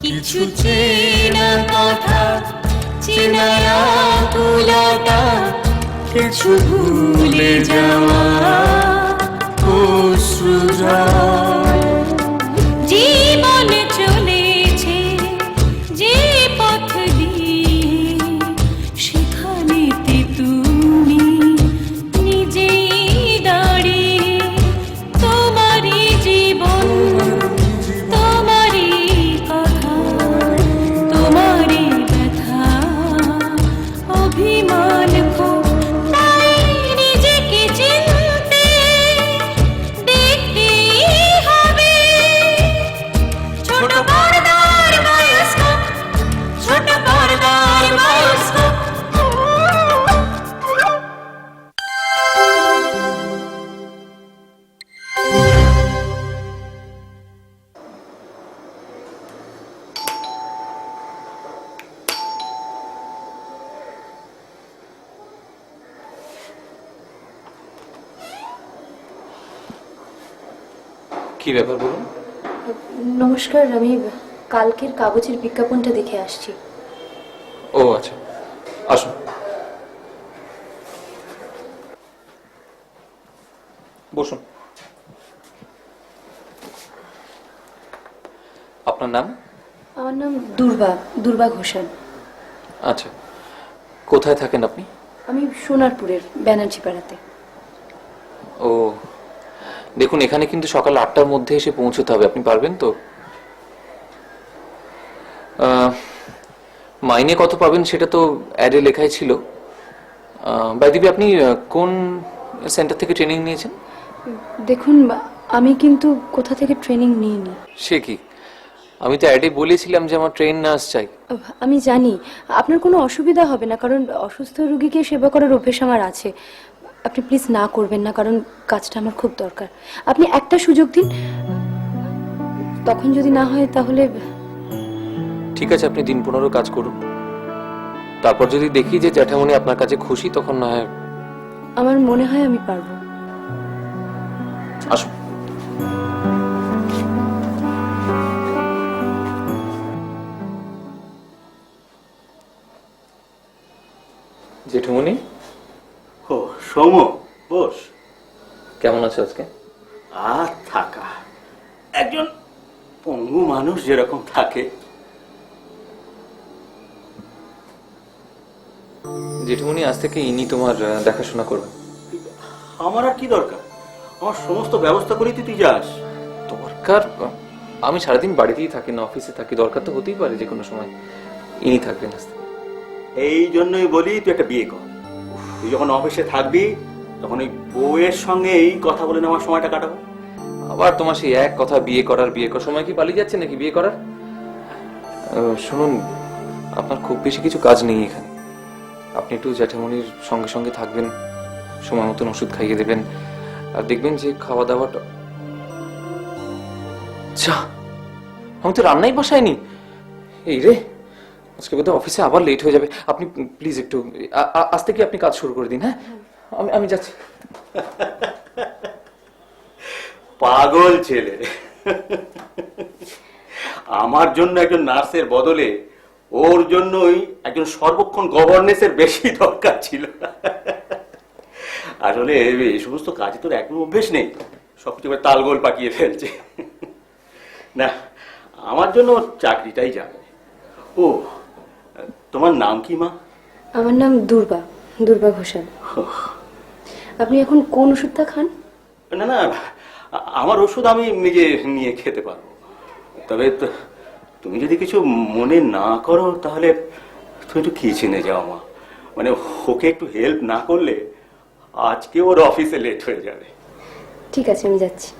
কিছু চেনা কথা, চেনা আকুলতা, কিছু ভুলে যাওয়া অশ্রুজল। জীবন চলেছে যে পথ দিয়ে, সেখানেতে তুমি নিজেই দাঁড়িয়ে। তোমারই জীবন, তোমারই কথা, তোমারই ব্যথা, অভিমান খুব। তাই নিজেকে চিনতে দেখতেই হবে। ছোট পর্দার বায়োস্কোপ, ছোট পর্দার বায়োস্কোপ। কি ব্যাপার বলুন? নমস্কার, আমি কালকের কাগজের বিজ্ঞাপনটা দেখে আসছি। ও আচ্ছা, আসুন। বসুন। আপনার নাম? আমার নাম দুর্বা ঘোষাল। আচ্ছা, কোথায় থাকেন আপনি? আমি সোনারপুরের ব্যানার্জি পাড়াতে। ও, দেখুন এখানে কিন্তু সকাল 8টার মধ্যে এসে পৌঁছতে হবে। আপনি পারবেন তো? মাইনে কত পাবেন সেটা তো অ্যাডে লেখাই ছিল। বাইদিবি আপনি কোন সেন্টার থেকে ট্রেনিং নিয়েছেন? দেখুন, আমি কিন্তু কোথা থেকে ট্রেনিং নিইনি। সে কি, আমি তো অ্যাডে বলেছিলাম যে আমার ট্রেন নার্স চাই। আমি জানি আপনার কোনো অসুবিধা হবে না, কারণ অসুস্থ রোগীকে সেবা করার অভ্যেস আমার আছে। আপনি প্লিজ না করবেন না, কারণ কাজটা আমার খুব দরকার। আপনি একটা সুযোগ দিন, তখন যদি না হয় তাহলে। ঠিক আছে, আপনি দিন 15 কাজ করুন। তারপর যদি দেখি যে জ্যাঠামণি আপনার কাছে খুশি, তখন না হয়। আমার মনে হয় আমি পারবো। আসুন। জেঠুমণি। ও সৌম, বস। কেমন আছো আজকে? আর থাকা, একজন পঙ্গু মানুষ যেরকম থাকে। জেঠুমণি, আজ থেকে ইনি তোমার দেখাশোনা করবেন। আমার আর কি দরকার? আমার সমস্ত ব্যবস্থা করি, তুই যাস। দরকার? আমি সারাদিন বাড়িতেই থাকি না, অফিসে থাকি। দরকার তো হতেই পারে যে কোনো সময়। ইনি থাকবেন আজ থেকে। এই জন্যই বলি তুই একটা বিয়ে কর। তুই যখন অফিসে থাকবি তখন ওই বউয়ের সঙ্গে এই কথা বলে নেওয়ার সময়টা কাটাবো। আবার তোমার সেই এক কথা, বিয়ে করার সময় কি পালিয়ে যাচ্ছে নাকি বিয়ে করার? শুনুন, আপনার খুব বেশি কিছু কাজ নেই এখানে। আপনি একটু জ্যাঠামণির সঙ্গে সঙ্গে থাকবেন, সময় মতন ওষুধ খাইয়ে দেবেন, আর দেখবেন যে খাওয়া দাওয়াটা। আচ্ছা, আমি তো রান্নাই বসাইনি। এই রে, আজকে বোধহয় অফিসে আবার লেট হয়ে যাবে। আপনি প্লিজ একটু আজ থেকে আপনি কাজ শুরু করে দিন। হ্যাঁ, আমি যাচ্ছি। পাগল ছেলে। আমার জন্য একজন নার্সের বদলে ওর জন্যই একজন সর্বক্ষণ গভর্নেন্সের বেশি দরকার ছিল। আসলে এই সমস্ত কাজে তোর একদম অভ্যেস নেই, সবকিছু তালগোল পাকিয়ে ফেলছে। না, আমার জন্য চাকরিটাই যাবে। ও, তোমার নাম কি মা? আমার নাম দুর্বা ঘোষাল। আপনি এখন কোন ওষুধটা খান? না না, আমার ওষুধ আমি নিজে নিয়ে খেতে পারবো। তবে তুমি যদি কিছু মনে না করো তাহলে তুমি একটু কিচেনে যাও মা। মানে ওকে একটু হেল্প না করলে আজকে ওর অফিসে লেট হয়ে যাবে। ঠিক আছে, আমি যাচ্ছি।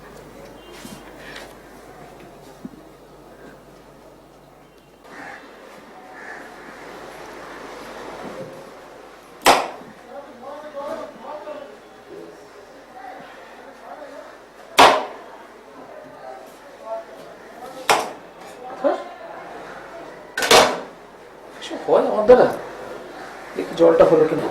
হয় আমার দ্বারা, দেখি জলটা হলো কিনা।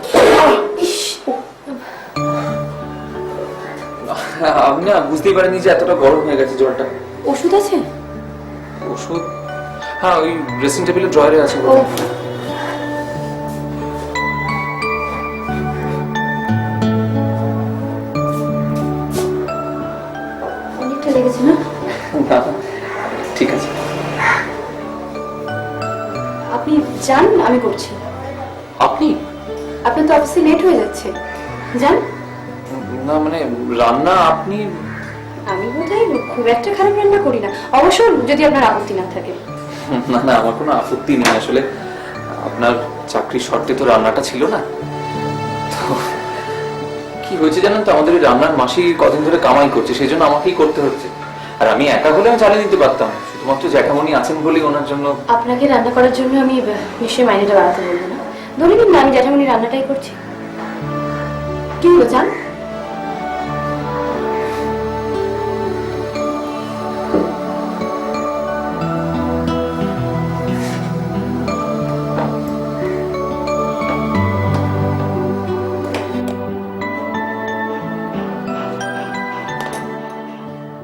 আমি না বুঝতেই পারিনি যে এতটা গরম হয়ে গেছে জলটা। ওষুধ আছে? ওষুধ? হ্যাঁ, ওই ড্রেসিং টেবিলের ড্রয়ারে আছে। ও অনেকটা লেগেছে না? না, ঠিক আছে। আপনি যান, আমি করছি। আপনি? আপনার তো অফিসে লেট হয়ে যাচ্ছে, যান। না মানে রান্না আপনি? আমি বোধহয় খুব একটা খারাপ রান্না করি না, অবশ্য যদি আপনার আপত্তি না থাকে। না না, আমার কোনো আপত্তি নেই আসলে। আপনার চাকরির শর্তে তো রান্নাটা ছিল না। তো কি হয়েছে জানেন তো, আমাদের এই রান্নার মাসি কদিন ধরে কামাই করছে, সেই জন্য আমাকেই করতে হচ্ছে। আর আমি একা হলে আমি চালিয়ে দিতে পারতাম, শুধুমাত্র জ্যাঠামণি আছেন বলেই ওনার জন্য। আপনাকে রান্না করার জন্য আমি নিশ্চয়ই মাইনেটা বাড়াতে বলবো না। ধরে নিন না আমি জ্যাঠামণি রান্নাটাই করছি। কি হলো, যান।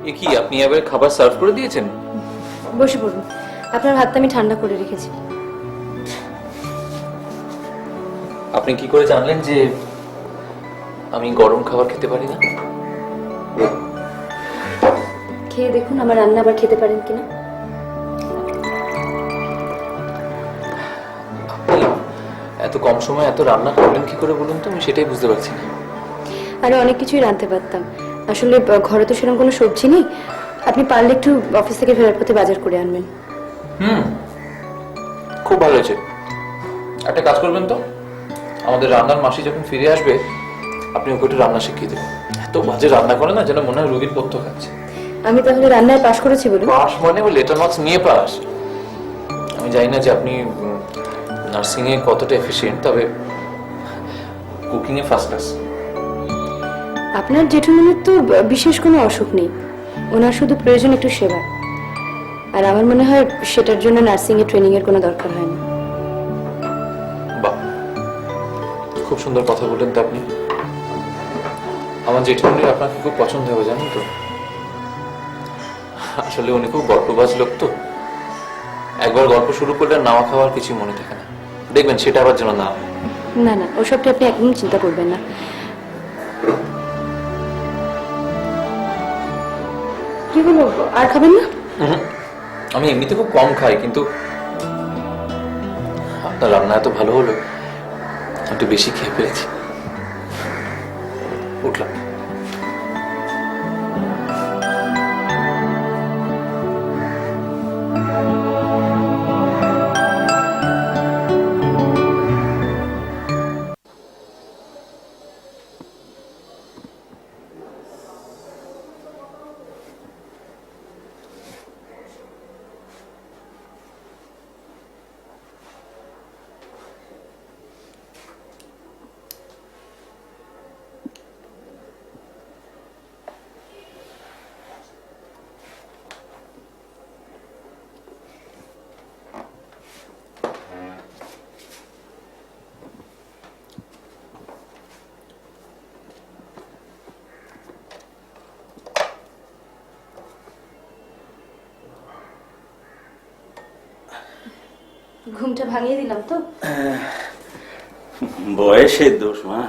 এ কি, আপনি এবার খাবার সার্ভ করে দিয়েছেন? বসে পড়ুন, আপনার ভাতটা আমি ঠান্ডা করে রেখেছি। আপনি কি করে জানলেন যে আমি গরম খাবার খেতে পারি না? খেয়ে দেখুন আমার রান্না আবার খেতে পারেন কিনা। আপনি এত কম সময়ে এত রান্না করলেন কি করে বলুন তো, আমি সেটাই বুঝতে পারছি না। আরো অনেক কিছুই রাঁধতে পারতাম, আসলে ঘরে তো সেরকম কোনো সবজি নেই। আপনি পারলে একটু অফিস থেকে ফেরার পথে বাজার করে আনবেন। খুব ভালো হয়েছে। একটা কাজ করবেন তো, আমাদের রান্নার মাসি যখন ফিরে আসবে আপনি ওকে একটু রান্না শিখিয়ে দেবেন। এত বাজে রান্না করে না, যেন মনে হয় রোগীর পথ্য খাচ্ছে। আমি তাহলে রান্নায় পাশ করেছি বলুন? পাস মানে ও লেটার মার্কস নিয়ে পাস। আমি জানি না যে আপনি নার্সিং এ কতটা এফিশিয়েন্ট, তবে কুকিং এ ফার্স্ট ক্লাস। আপনার জেঠুমনির তো বিশেষ কোনো অসুখ নেই, ওনার শুধু প্রয়োজন একটু সেবা। আর আমার মনে হয় সেটার জন্য নার্সিং এ ট্রেনিং এর কোনো দরকার হয় না। বাহ, খুব সুন্দর কথা বললেন তো আপনি। আমার জেঠুমনির আপনাকে খুব পছন্দ হবে জানেন তো। আসলে উনি খুব গল্পবাজ লোক তো, একবার গল্প শুরু করলে নাওয়া খাওয়ার কিছু মনে থাকে না। দেখবেন সেটা আবার যেন না হয়। না না, ওসবটা আপনি একদম চিন্তা করবেন না। কি হলো, আর খাবেন না? আমি এমনিতে খুব কম খাই, কিন্তু আপনার রান্না এত ভালো হলো, একটু বেশি খেয়ে ফেলেছি। উঠলাম। ঘুমটা ভাঙিয়ে দিলাম তো? বয়সের দোষ মা,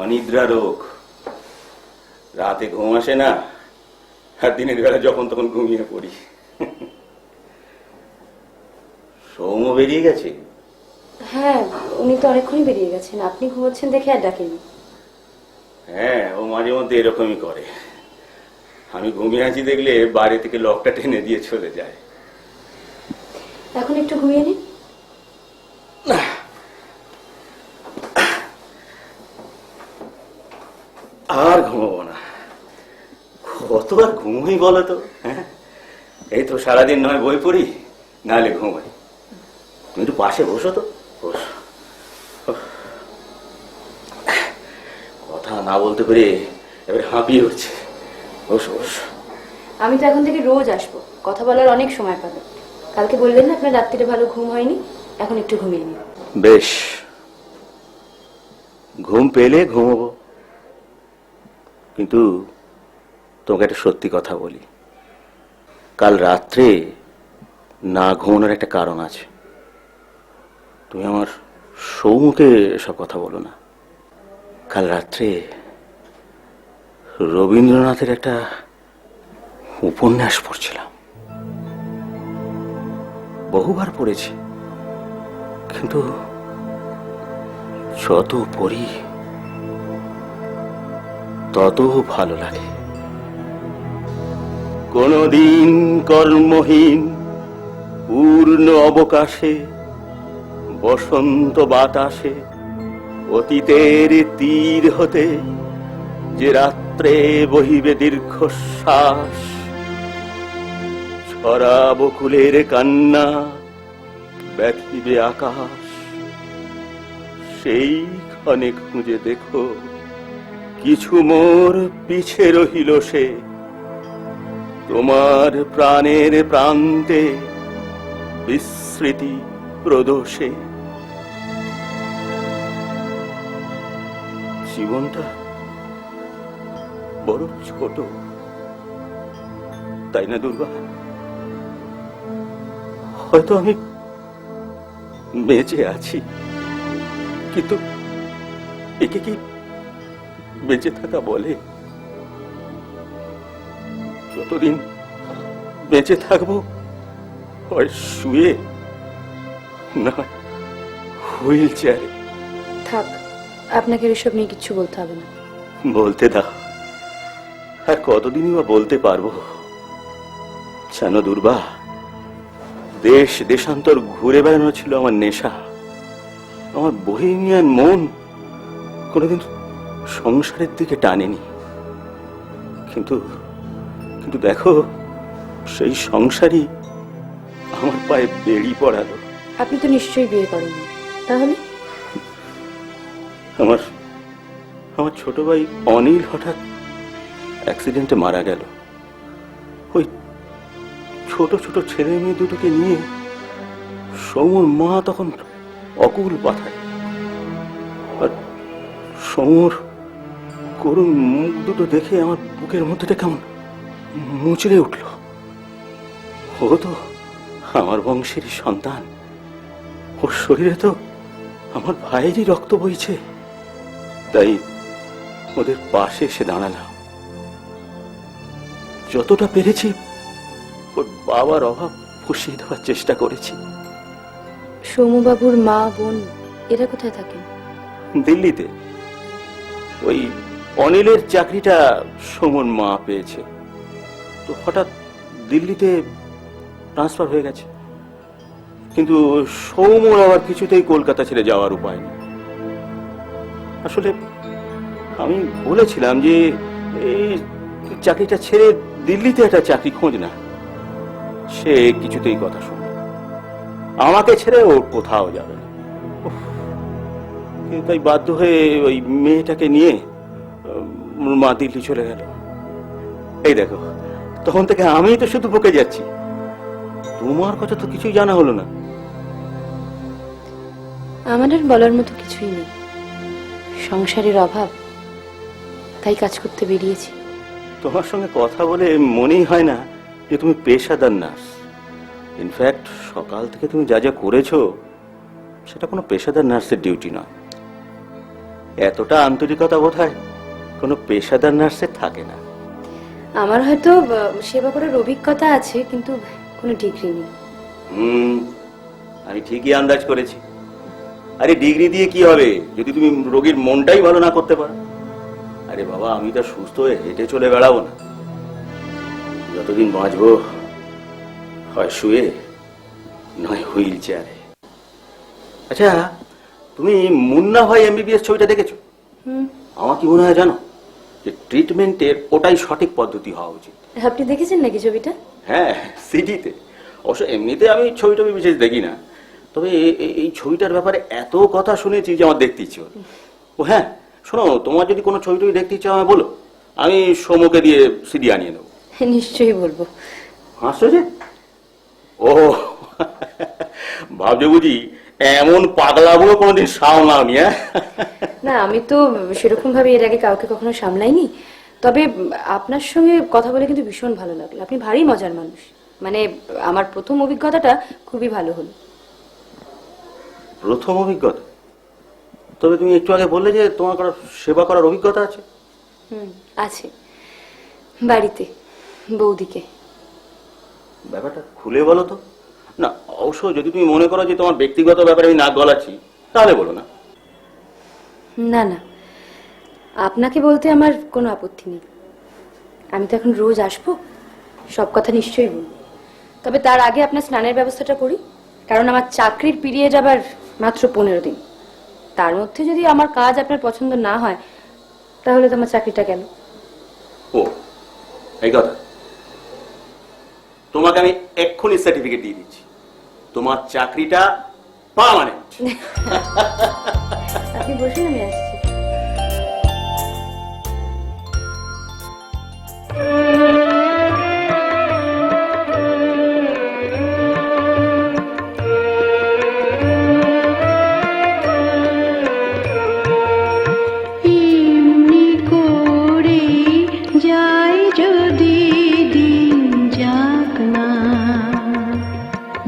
অনিদ্রা রোগ। রাতে ঘুম আসে না, আর দিনের বেলা যখন তখন ঘুমিয়ে পড়ি। সৌম্য বেরিয়ে গেছে? হ্যাঁ, উনি তো অনেকক্ষণই বেরিয়ে গেছেন, আপনি ঘুমোচ্ছেন দেখে আর ডাকেনি। হ্যাঁ, ও মাঝে মধ্যে এরকমই করে। আমি ঘুমিয়ে আছি দেখলে বাইরে থেকে লকটা টেনে দিয়ে চলে যায়। এখন একটু ঘুমিয়ে নিন। আর ঘুমাবো না, কত আর ঘুমোই বলো তো। হ্যাঁ, এই তো সারাদিন নয় বই পড়ি, নাহলে ঘুমাই। তুমি একটু পাশে বসো তো, বসো। কথা না বলতে পেরে এবার হাঁপিয়ে উঠছে। বসো বসো। আমি তো এখন থেকে রোজ আসবো, কথা বলার অনেক সময় পাবো। কালকে বললেন না আপনার রাত্রিরে ভালো ঘুম হয়নি, এখন একটু ঘুমিয়ে নিন। বেশ, ঘুম পেলে ঘুমবো, কিন্তু তোমাকে একটা সত্যি কথা বলি। কাল রাত্রে না ঘুমানোর একটা কারণ আছে। তুমি আমার সৌমুখে সব কথা বলো না। কাল রাত্রে রবীন্দ্রনাথের একটা উপন্যাস পড়ছিলাম, বহুবার পড়েছি, কিন্তু যত পড়ি তত ভালো লাগে। কোনদিন কর্মহীন পূর্ণ অবকাশে বসন্ত বাতাসে অতীতের তীর হতে যে রাত্রে বহিবে দীর্ঘশ্বাস, ছড়া বকুলের কান্না ব্যথিবে আকাশ, সেই ক্ষণে খুঁজে দেখো কিছু মোর পিছে রহিল সে, তোমার প্রাণের প্রান্তে বিস্মৃতি প্রদোষে। জীবনটা বড় ছোট, তাই না দুর্গা? হয়তো আমি বেঁচে আছি, কিন্তু একে কি বেঁচে থাকা বলে? যতদিন বেঁচে থাকবো হয় শুয়ে, না হুইল চেয়ারে। থাক, আপনাকে এসব নিয়ে কিচ্ছু বলতে হবে না। বলতে দাও, আর কতদিনই বা বলতে পারবো? জানো দুর্বা, দেশ দেশান্তর ঘুরে বেড়ানো ছিল আমার নেশা। আমার বহিমিয়ান মন কোনোদিন সংসারের দিকে টানেনি, কিন্তু কিন্তু দেখো, সেই সংসারই আমার পায়ে বেড়ি পড়ালো। আপনি তো নিশ্চয়ই বিয়ে করেননি, তাহলে? আমার আমার ছোট ভাই অনিল হঠাৎ অ্যাক্সিডেন্টে মারা গেল। ওই ছোট ছোট ছেলে মেয়ে দুটোকে নিয়ে সৌমর মা তখন অকুল পাথায়, আর সৌমর করুণ মুখ দুটো দেখে আমার বুকের মধ্যেটা কেমন মুচড়ে উঠল। ও তো আমার বংশেরই সন্তান, ওর শরীরে তো আমার ভাইয়েরই রক্ত বইছে, তাই ওদের পাশে এসে দাঁড়ালাম। যতটা পেরেছি ওর বাবার অভাব পুষিয়ে দেওয়ার চেষ্টা করেছি। সৌমবাবুর মা বোন এরা কোথায় থাকেন? দিল্লিতে। ওই অনিলের চাকরিটা সৌমর মা পেয়েছে, তো হঠাৎ দিল্লিতে ট্রান্সফার হয়ে গেছে। কিন্তু সৌমর আবার কিছুতেই কলকাতা ছেড়ে যাওয়ার উপায় নেই। আসলে আমি বলেছিলাম যে এই চাকরিটা ছেড়ে দিল্লিতে একটা চাকরি খোঁজ না, সে কিছুতেই কথা শুনবে, আমাকে ছেড়ে ও কোথাও যাবে না। তাই বাধ্য হয়ে ওই মেয়েটাকে নিয়ে মা দিল্লি চলে গেল। এই দেখো, তখন থেকে আমি তো শুধু বকে যাচ্ছি, তোমার কথা তো কিছুই জানা হলো না। আমাদের বলার মতো কিছুই নেই, সংসারের অভাব, তাই কাজ করতে বেরিয়েছি। তোমার সঙ্গে কথা বলে মনেই হয় না যে তুমি পেশাদার নার্স। ইনফ্যাক্ট সকাল থেকে তুমি যা যা করেছো সেটা কোনো পেশাদার নার্সের ডিউটি নয়। এতটা আন্তরিকতা বোধহয় কোনো পেশাদার নার্সের থাকে না। আমার হয়তো সেবা করার অভিজ্ঞতা আছে, কিন্তু কোনো ডিগ্রি নেই। আমি ঠিকই আন্দাজ করেছি। আরে ডিগ্রি দিয়ে কি হবে যদি তুমি রোগীর মনটাই ভালো না করতে পারো? আরে বাবা, আমি তো সুস্থ হয়ে হেঁটে চলে বেড়াবো না। যতদিন বাঁচবো হয় শুয়ে, নয় হুইল চেয়ারে। আচ্ছা, তুমি মুন্না ভাই এমবিবিএস ছবিটা দেখেছো? আমার কি মনে হয় জানো, যে ট্রিটমেন্টের ওটাই সঠিক পদ্ধতি হওয়া উচিত। আপনি দেখেছেন নাকি ছবিটা? হ্যাঁ, সিডিতে। অবশ্য এমনিতে আমি ছবি টবি বিশেষ দেখি না, তবে এই ছবিটার ব্যাপারে এত কথা শুনেছি যে আমার দেখতে ইচ্ছে হলো। ও হ্যাঁ, শোনো, তোমার যদি কোনো ছবি টবি দেখতে ইচ্ছে আমায় বলো, আমি সোমকে দিয়ে সিডি আনিয়ে নেবো। নিশ্চয়ই বলবো। হাসছো যে? ও ভাবছো বুঝি এমন পাগলাবো কোনোদিন সামলাওনি? হ্যাঁ, না, আমি তো সেরকম ভাবে এর আগে কাউকে কখনো সামলাইনি। তবে আপনার সঙ্গে কথা বলে কিন্তু ভীষণ ভালো লাগলো, আপনি ভারী মজার মানুষ। মানে আমার প্রথম অভিজ্ঞতাটা খুবই ভালো হলো। প্রথম অভিজ্ঞতা? তবে তুমি একটু আগে বললে যে তোমার সেবা করার অভিজ্ঞতা আছে। আছে, বাড়িতে বৌদিকে। ব্যাপারটা খুলে বলো তো। না অবশ্য যদি তুমি মনে করো যে তোমার ব্যক্তিগত ব্যাপারে আমি নাক গলাচ্ছি তাহলে বলো না। না না, আপনাকে বলতে আমার কোনো আপত্তি নেই। আমি তো এখন রোজ আসবো, সব কথা নিশ্চয়ই বলবো। তবে তার আগে আপনার স্নানের ব্যবস্থাটা করি, কারণ আমার চাকরির পিরিয়ড আবার মাত্র 15 দিন। তার মধ্যে যদি আমার কাজ আপনার পছন্দ না হয় তাহলে তো আমার চাকরিটা গেল। ও এই কথা, তোমাকে আমি এক্ষুনি সার্টিফিকেট দিয়ে দিচ্ছি, তোমার চাকরিটা পার্মানেন্ট। আপনি বসুন, আমি আসছি। এমনি করে যায় যদি দিন, যাক না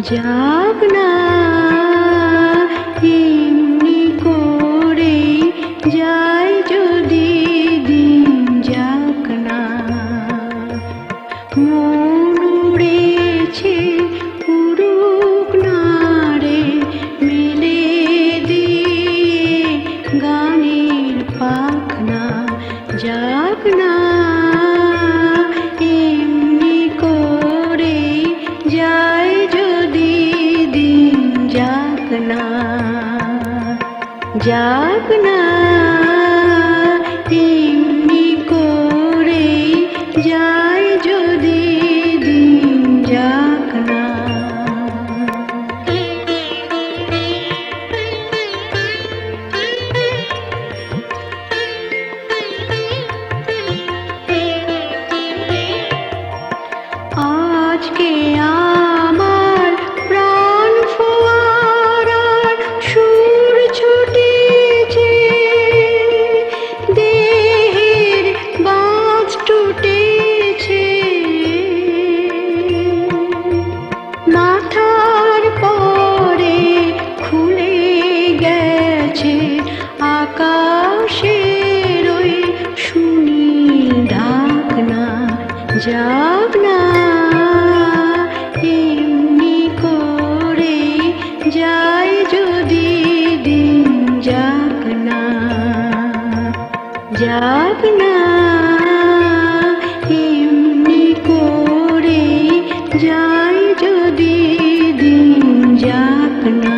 যাক না, এমনি করে যায় যদি দিন, যাক না। মন উড়েছে উড়ুক না রে, মেলে দিয়ে গানের পাখনা, যাক না। এমনি করে যায় যদি দিন, যাক না যাক না, এমনি করে যায় যদি দিন, যাক না। আজকে আমার প্রাণ ফোয়ারার সুর ছুটেছে, দেহের বাঁধ টুটেছে, মাথার পরে খুলে গেছে আকাশের ওই সুনীল ঢাকনা, যাক না। এমনি করে যায় যদি দিন, যাক না যাক না, এমনি করে যায় যদি দিন, যাক না।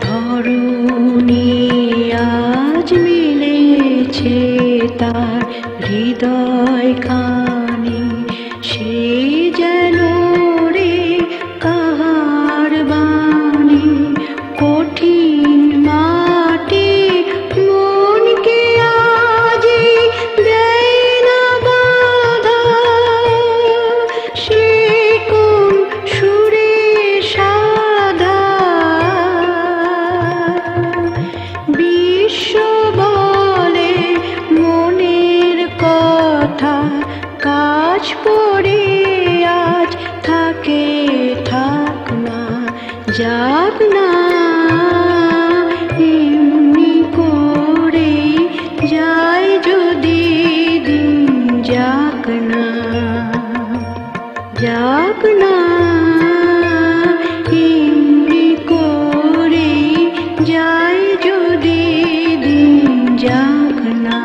ধরণী আজ মিলেছে তার হৃদয় খানি, সে যেন রে কাহার বাণী, কঠিন মাটি মনকে আজি দেয় না বাধা, সে কোন সুরে সাধা, বিশ্ব বলে মনের কথা, কাজ পড়ে আজ থাকে থাক না, যাক না। এমনি করে যায় যদি দিন, যাক না যাক না, এমনি করে যায় যদি দিন, যাক না।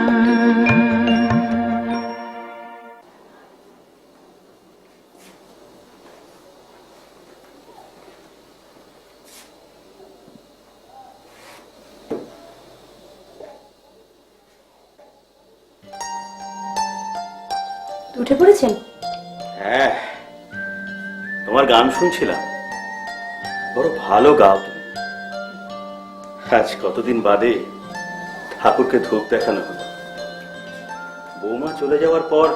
উঠে পড়েছেন? হ্যাঁ, তোমার গান শুনছিলাম, বড় ভালো গাও তুমি। আজ কতদিন বাদে ঠাকুরকে ধূপ দেখানো হলো। বৌমা চলে যাওয়ার পর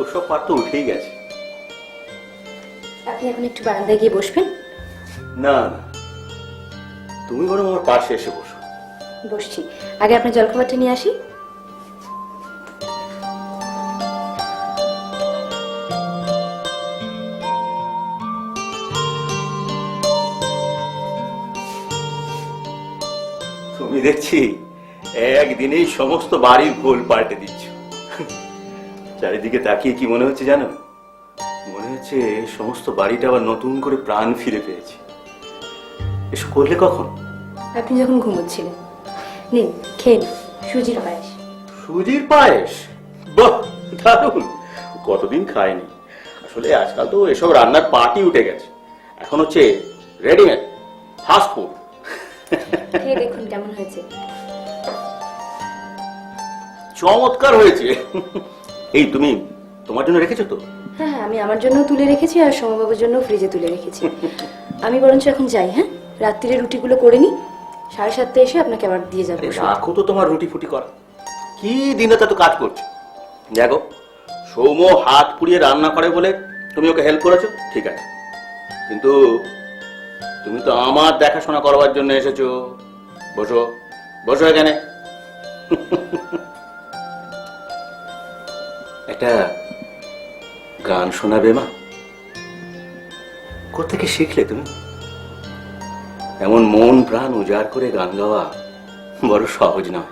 ওসব পার তো উঠেই গেছে। আপনি এখন একটু বারান্দায় গিয়ে বসবেন, না না, তুমি বরং আমার পাশে এসে বসো। বসছি, আগে আপনার জলখাবারটা নিয়ে আসি। তুমি দেখছি একদিনেই সমস্ত বাড়ির ভুল পাল্টে দিচ্ছ। চারিদিকে তাকিয়ে কি মনে হচ্ছে জানো? মনে হচ্ছে সমস্ত বাড়িটা আবার নতুন করে প্রাণ ফিরে পেয়েছে। এসব করলে কখন? আপনি যখন ঘুমোচ্ছিলেন। নিন, খেয়ে নিন, সুজির পায়েস। সুজির পায়েস? বাহ, দারুণ! কতদিন খাইনি। আসলে আজকাল তো এসব রান্নার পার্টি উঠে গেছে। এখন হচ্ছে রেডিমেড ফাস্ট ফুড। খেয়ে দেখুন কেমন হয়েছে। চমৎকার হয়েছে। এই তুমি তোমার জন্য রেখেছো তো? হ্যাঁ হ্যাঁ, আমি আমার জন্য তুলে রেখেছি আর সমবাবুর জন্য ফ্রিজে তুলে রেখেছি। আমি বরঞ্চ এখন যাই। হ্যাঁ, রাত্রিরে রুটিগুলো করে নি, 7:30 এসে আপনাকে আবার দিয়ে যাবো। রাখো তো তোমার রুটি ফুটি করা। কি দিনে তো কাজ করছো। দেখো, সৌম হাত পুড়িয়ে রান্না করে বলে তুমি ওকে হেল্প করেছো, ঠিক আছে, কিন্তু তুমি তো আমার দেখাশোনা করবার জন্য এসেছো। বসো বসো এখানে। একটা গান শোনাবে মা? কোত্থেকে শিখলে তুমি? এমন মন প্রাণ উজাড় করে গান গাওয়া বড় সহজ নয়।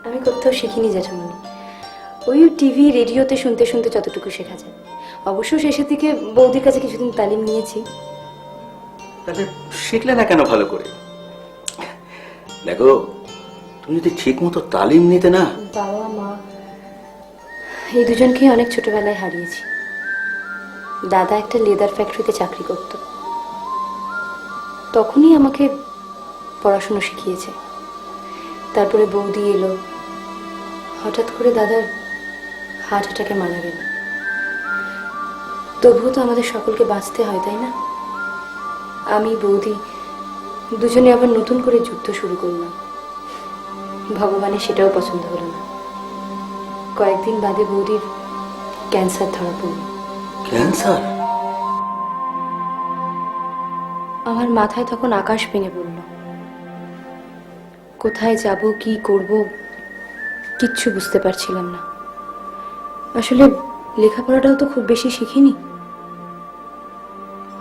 আমি কোথাও শিখিনি জেঠামণি, ওই টিভি রেডিওতে শুনতে শুনতে যতটুকু শেখা যায়। অবশ্য শেষের দিকে বৌদির কাছে কিছুদিন তালিম নিয়েছি। তাহলে শিখলে না কেন ভালো করে? দেখো, তুমি যদি ঠিক মতো তালিম নিতে না। বাবা মা এই দুজনকেই অনেক ছোটবেলায় হারিয়েছি। দাদা একটা লেদার ফ্যাক্টরিতে চাকরি করত, তখনই আমাকে পড়াশুনো শিখিয়েছে। তারপরে বৌদি এলো, হঠাৎ করে দাদার হার্ট অ্যাটাকে মারা গেল। তবুও তো আমাদের সকলকে বাঁচতে হয়, তাই না? আমি বৌদি দুজনে আবার নতুন করে যুদ্ধ শুরু করলাম। ভগবানের সেটাও পছন্দ হলো না। কয়েকদিন বাদে বৌদির ক্যান্সার ধরা পড়ল। ক্যান্সার? আমার মাথায় তখন আকাশ ভেঙে পড়ল। কোথায় যাব, কি করব, কিচ্ছু বুঝতে পারছিলাম না। আসলে লেখাপড়াটাও তো খুব বেশি শিখিনি।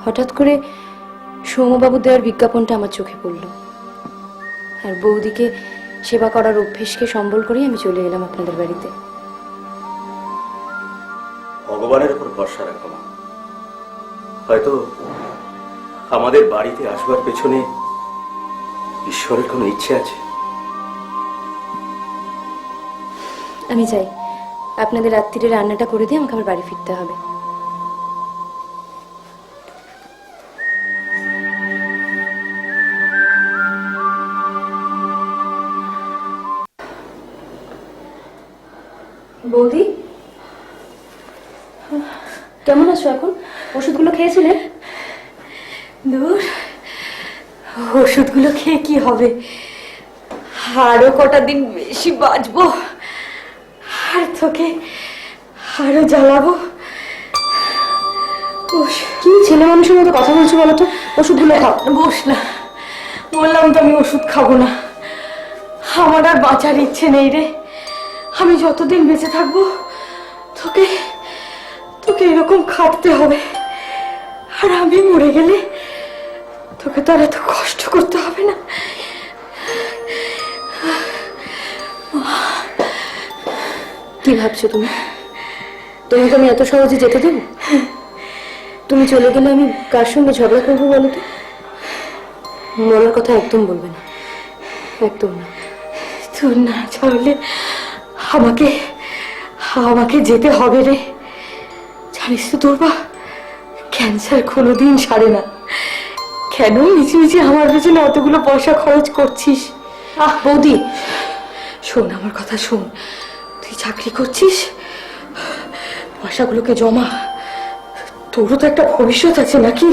হঠাৎ করে সৌম্যবাবু দেওয়ার বিজ্ঞাপনটা আমার চোখে পড়ল, আর বৌদিকে সেবা করার অভ্যেসকে সম্বল করেই আমি চলে এলাম আপনাদের বাড়িতে। ভগবানের উপর ভরসা রাখো না। হয়তো আমাদের বাড়িতে আসবার পেছনে ঈশ্বরের কোনো ইচ্ছে আছে। আমি যাই, আপনাদের রাত্রিরে রান্নাটা করে দিয়ে আমাকে আমার বাড়ি ফিরতে হবে। বৌদি, কেমন আছো এখন? ওষুধগুলো খেয়েছিলেন? দূর, ওষুধগুলো খেয়ে কি হবে? আরো কটা দিন বেশি বাঁচবো, আর তোকে আরো জ্বালাবো। কি ছেলে মানুষের মতো কথা বলছো বলো তো? ওষুধগুলো খাও। বস না, বললাম তো আমি ওষুধ খাবো না। আমার আর বাঁচার ইচ্ছে নেই রে। আমি যতদিন বেঁচে থাকবো তোকে তোকে এরকম খাটতে হবে, আর আমি মরে গেলে তোকে তো আর এত কষ্ট করতে হবে না। কি ভাবছো তুমি? তোমাকে আমি এত সহজে যেতে দেবো? তুমি চলে গেলে আমি কার সঙ্গে ঝগড়া করবো বলো তো? মরার কথা একদম বলবে না, একদম না। তোর না ছাড়লে আমাকে আমাকে যেতে হবে রে। জানিস তো তোর বা ক্যান্সার কোনোদিন সারে না। কেন মিছিমিছি আমার পেছনে অতগুলো পয়সা খরচ করছিস? বৌদি, শোন আমার কথা শোন। তুই চাকরি করছিস, পয়সাগুলোকে জমা। তোরও তো একটা ভবিষ্যৎ আছে নাকি?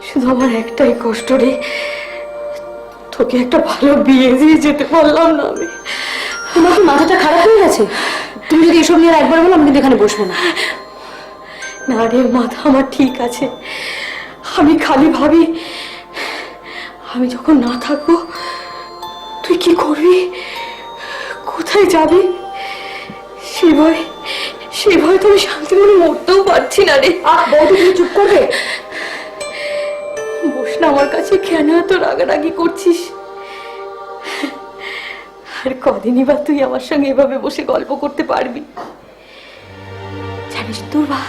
শুধু আমার একটাই কষ্ট রে, তোকে একটা ভালো বিয়ে দিয়ে যেতে পারলাম না আমি। তোমার কি মাথাটা খারাপ হয়ে গেছে? তুমি যদি এসব নিয়ে আর একবার বলো আমি কিন্তু এখানে বসবো না। না রে, মাথা আমার ঠিক আছে। আমি খালি ভাবি আমি যখন না থাকবো তুই কি করবি, কোথায় যাবি, সে ভয় তো আমি শান্তি মনে মরতেও পারছি না রে। বৌদি তুমি চুপ করবে? বস না আমার কাছে, কেন এত রাগারাগি করছিস? আর কদিনই বা তুই আমার সঙ্গে এভাবে বসে গল্প করতে পারবি? জানিস দুর্বা,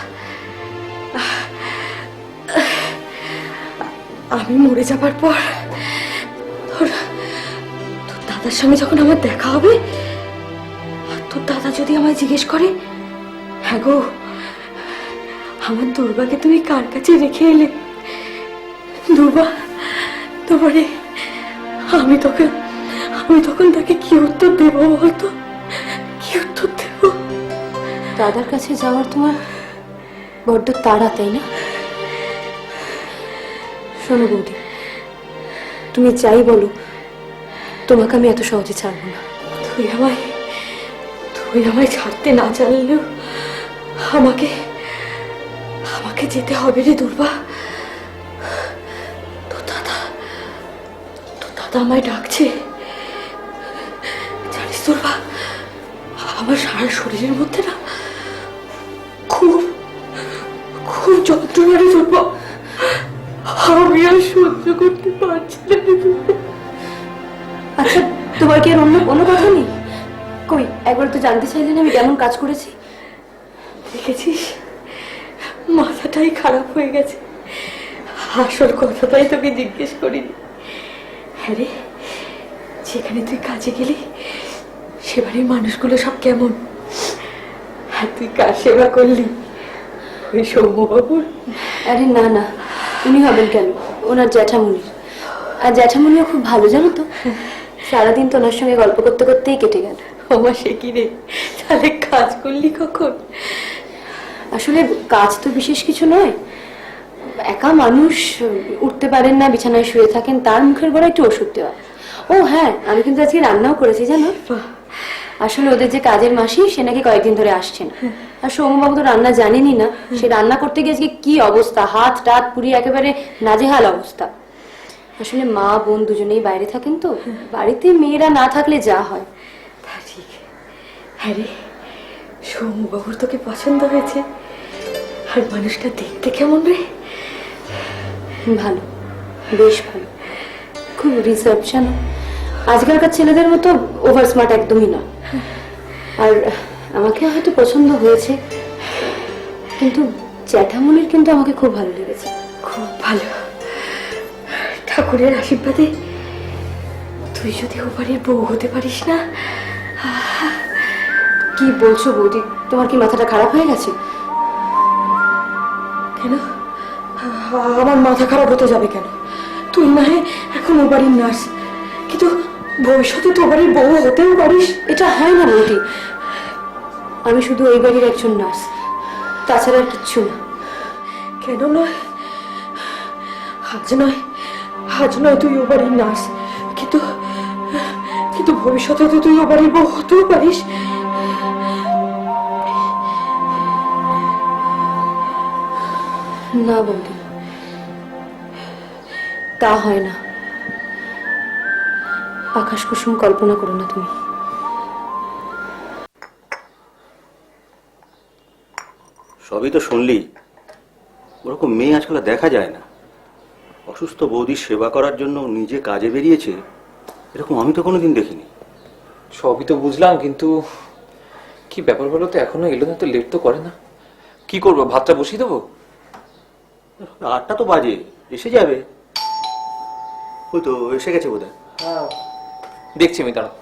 আমি মরে যাবার পর তোর দাদার সঙ্গে যখন আমার দেখা হবে, তোর দাদা যদি আমায় জিজ্ঞেস করে, হ্যাঁ গো আমার দুর্বাকে তুমি কার কাছে রেখে এলে, দুর্বা তোমারে, আমি তখন তাকে কি উত্তর দেব বলতো? কি উত্তর দেব? দাদার কাছে যাওয়ার তোমার বড্ড তাড়া, তাই না? শোনো বৌদি, তুমি যাই বলো, তোমাকে আমি এত সহজে ছাড়বো না। তুই আমায় ছাড়তে না চাইলেও আমাকে যেতে হবে রে দুর্বা। তোর দাদা আমায় ডাকছে। জানিস দুর্বা, আমার সারা শরীরের মধ্যে না খুব খুব যন্ত্রণা রে দুর্বা। আমি আর সহ্য করতে পারছি না রে দুর্বা। আচ্ছা, তোমার কি আর অন্য কোনো কথা নেই? কই, একবার তো জানতে চাইলে না আমি কেমন কাজ করেছি? দেখেছিস, মাথাটাই খারাপ হয়ে গেছে। আসল কথাটাই তোকে জিজ্ঞেস করিনি। হ্যাঁ রে, যেখানে তুই কাজে গেলি সেবারের মানুষগুলো সব কেমন? আর তুই কার সেবা করলি? ওই সৌম্যবাবুর? আরে না না, উনি হবেন কেন, ওনার জ্যাঠামুনির। আর জ্যাঠামুনিও খুব ভালো, জানো তো। সারাদিন তো ওনার সঙ্গে গল্প করতে করতেই কেটে গেল। আমার সে কি রে, তাহলে কাজ করলি কখন? আসলে কাজ তো বিশেষ কিছু নয়, একা মানুষ উঠতে পারেন না, বিছানায় শুয়ে থাকেন, তার মুখের গোড়া একটু ওষুধ দেওয়া। ও হ্যাঁ, আমি কিন্তু আজকে রান্নাও করেছি জানো। আসলে ওদের যে কাজের মাসি, সে নাকি কয়েকদিন ধরে আসছে না। আর সৌম্যবাবু তো রান্না জানেনই না, সে রান্না করতে গিয়ে আজকে কি অবস্থা, হাত টাত পুড়িয়ে একেবারে নাজেহাল অবস্থা। আসলে মা বোন দুজনেই বাইরে থাকেন তো, বাড়িতে মেয়েরা না থাকলে যা হয়। তা ঠিক। হ্যাঁ রে, সৌম্যবাবুর তোকে পছন্দ হয়েছে? আর মানুষটা দেখতে কেমন রে? ভালো, বেশ ভালো, খুব রিসেপশন। আজকালকার ছেলেদের মতো ওভার স্মার্ট একদমই না। আর আমাকে হয়তো পছন্দ হয়েছে, কিন্তু জ্যাঠামুনির কিন্তু আমাকে খুব ভালো লেগেছে। খুব ভালো। ঠাকুরের আশীর্বাদে তুই যদি ও বাড়ির বউ হতে পারিস না। কি বলছো বৌদি, তোমার কি মাথাটা খারাপ হয়ে গেছে? কেন? আমার মাথা খারাপ হতে যাবে কেন? তুই না হয় এখন ও বাড়ির নার্স, কিন্তু ভবিষ্যতে তো বাড়ির বউ হতেও পারিস। এটা হয় না বৌদি, আমি শুধু এই বাড়ির একজন নার্স, তাছাড়া আর কিচ্ছু না। কেন নয়? আজ নয় তুই ও বাড়ির নার্স, কিন্তু ভবিষ্যতে তো তুই ও বাড়ির বউ হতেও পারিস। না বৌদি, তা হয় না। আকাশ কুসুম কল্পনা করো না তুমি। সবই তো শুনলি, ওরকম মেয়ে আজকাল দেখা যায় না। অসুস্থ বৌদির সেবা করার জন্য নিজে কাজে বেরিয়েছে, এরকম আমি তো কোনোদিন দেখিনি। সবই তো বুঝলাম, কিন্তু কি ব্যাপার বলো তো, এখনো এলো না তো, লেট তো করে না। কি করবো, ভাতটা বসিয়ে দেবো? 8টা তো বাজে, এসে যাবে। ওই তো এসে গেছে বোধহয়। দেখছি আমি, দাঁড়াও।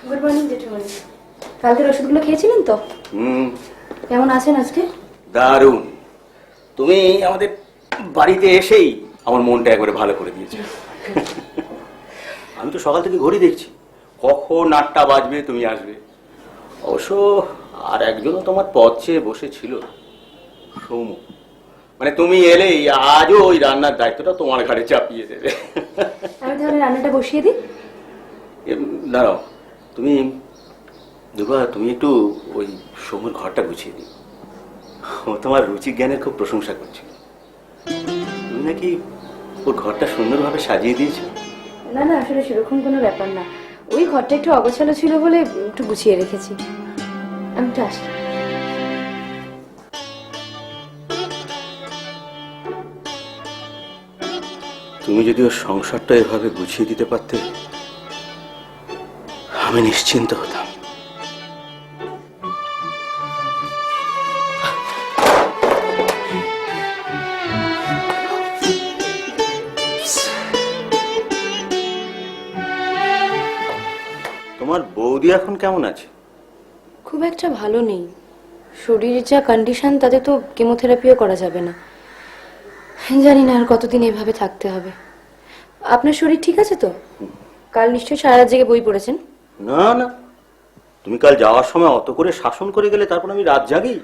গুড মর্নিং জেঠুমনি। কালকের ওষুধগুলো খেয়েছিলেন তো? কেমন আছেন আজকে? দারুণ। তুমি আমাদের বাড়িতে এসেই আমার মনটা একবারে ভালো করে দিয়েছো। আমি তো সকাল থেকে ঘড়ি দেখছি, কখন 8টা বাজবে তুমি আসবে। অবশ্য আর একজনও তোমার পথ চেয়ে বসেছিল, সৌম্য। মানে তুমি এলেই আজও ওই রান্নার দায়িত্বটা তোমার ঘাড়ে চাপিয়ে দেবে। আমি তাহলে রান্নাটা বসিয়ে দিই। দাঁড়াও, তুমি দুর্গা, তুমি একটু ওই সৌমুর ঘরটা গুছিয়ে দিও। ও তোমার রুচি জ্ঞানের খুব প্রশংসা করছিল। তুমি নাকি ওর ঘরটা সুন্দরভাবে সাজিয়ে দিয়েছো। না না, আসলে সেরকম কোনো ব্যাপার না, ওই ঘরটা একটু অগোছালো ছিল বলে একটু গুছিয়ে রেখেছি। আমি তো আসি। তুমি যদি ওর সংসারটা এভাবে গুছিয়ে দিতে পারতে, আমি নিশ্চিন্ত হতাম। তোমার বৌদি এখন কেমন আছে? খুব একটা ভালো নেই, শরীরের যা কন্ডিশন তাতে তো কেমোথেরাপিও করা যাবে না। জানি না আর কতদিন এভাবে থাকতে হবে। আপনার শরীর ঠিক আছে তো? কাল নিশ্চয়ই সারা রাত জেগে বই পড়েছেন। না না, তুমি কাল যাওয়ার সময় অত করে শাসন করে গেলে, তারপর আমি রাত জাগি।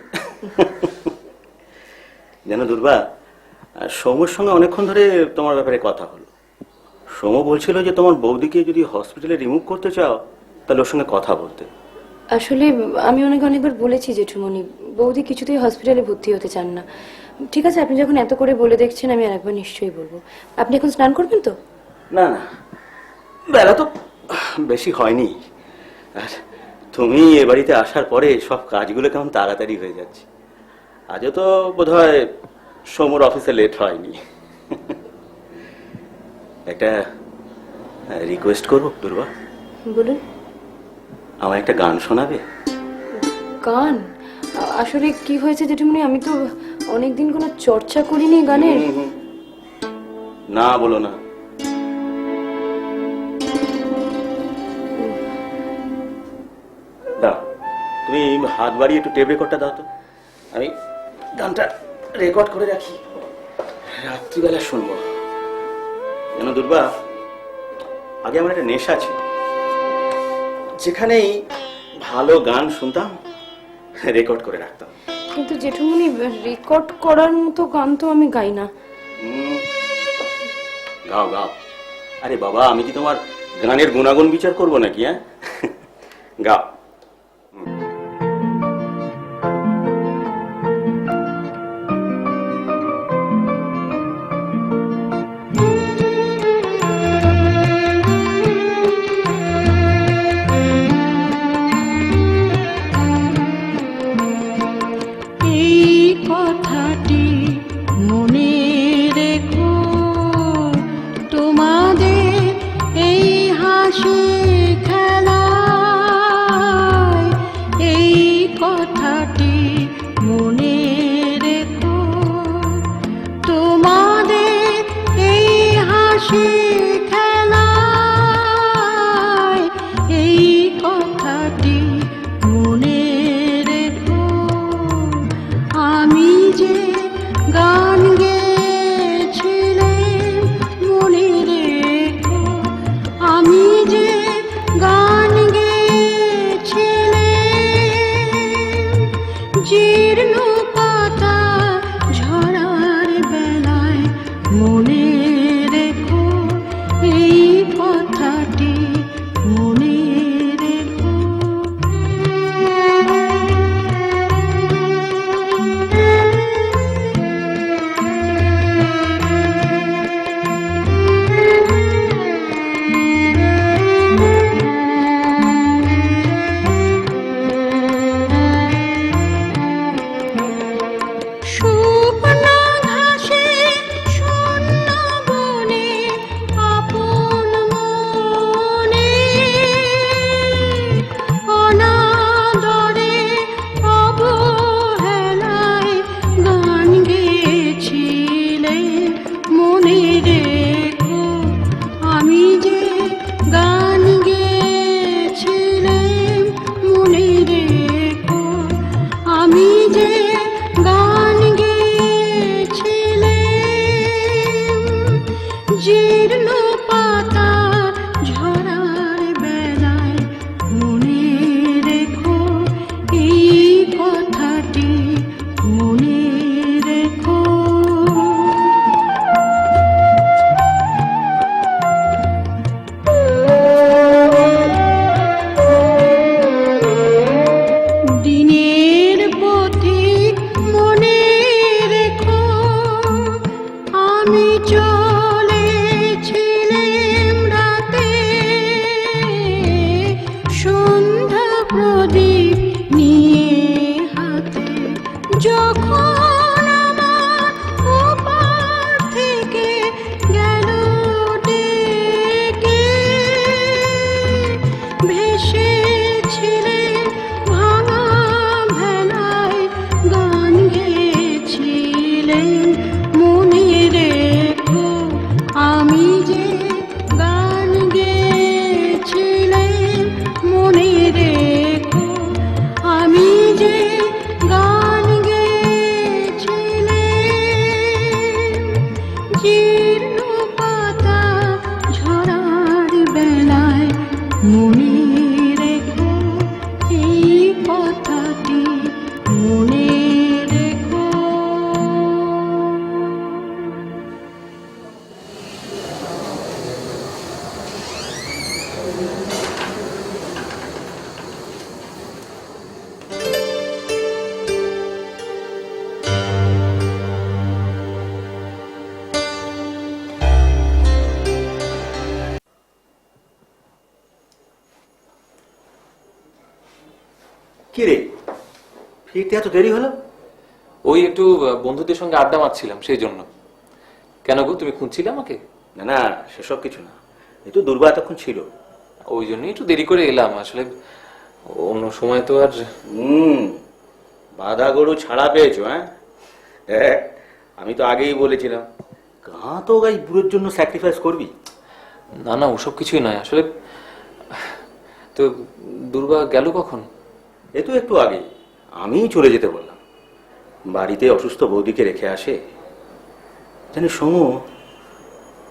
জানো দুর্বা, সৌম্যর সঙ্গে অনেকক্ষণ ধরে তোমার ব্যাপারে কথা হলো। সৌম্য বলছিল যে তোমার বৌদিকে যদি হসপিটালে রিমুভ করতে চাও তাহলে ওর সঙ্গে কথা বলতে। আসলে আমি অনেকবার বলেছি জেঠুমনি, বৌদি কিছুতেই হসপিটালে ভর্তি হতে চান না। ঠিক আছে, আপনি যখন এত করে বলে দেখছেন আমি আরেকবার নিশ্চয়ই বলবো। আপনি এখন স্নান করবেন তো? না না, বেলা তো বেশি হয়নি, আর তুমি এ বাড়িতে আসার পরে সব কাজগুলো কেমন তাড়াতাড়ি হয়ে যাচ্ছে। আজও তো বোধহয় সৌম্যর অফিসে লেট হয়নি। একটা রিকোয়েস্ট করবো দুর্বা? বলুন। আমার একটা গান শোনাবে? গান? আসলে কি হয়েছে জেঠুমনি, আমি তো অনেকদিন কোনো চর্চা করিনি গানের। না বলো না। দাও, তুমি হাত বাড়িয়ে একটু টেপ রেকর্ডটা দাও তো, আমি গানটা রেকর্ড করে রাখি, রাত্রিবেলা শুনবো। জানো দুর্বা, আগে আমার একটা নেশা ছিল, যেখানেই ভালো গান শুনতাম রেকর্ড করে রাখতাম। কিন্তু জেঠুমনি, রেকর্ড করার মতো গান তো আমি গাই না। গাও গাও। আরে বাবা, আমি কি তোমার গানের গুণাগুণ বিচার করবো নাকি? হ্যাঁ, গাও। কথাটি মনে রেখো, তোমাদের এই হাসি খেলা রেখো এই কথাটি মনে রেখো। কি রে, ফিরতে এত দেরি হলো? ওই একটু বন্ধুদের সঙ্গে আড্ডা মারছিলাম সেই জন্য। কেন গো, তুমি খুঁজছিলে আমাকে? না না, সেসব কিছু না, একটু দুর্বা এতক্ষণ ছিল। ওই জন্যই একটু দেরি করে এলাম আসলে। অন্য সময় তো আর। বাধা গরু ছাড়া পেয়েছো? হ্যাঁ, আমি তো আগেই বলেছিলাম গা তো গাই বুড়োর জন্য স্যাক্রিফাইস করবি। না না, ওসব কিছুই নয় আসলে। তো দুর্বা গেল কখন? এ তো একটু আগে আমিই চলে যেতে বললাম। বাড়িতে অসুস্থ বৌদিকে রেখে আসে। জানি সমু,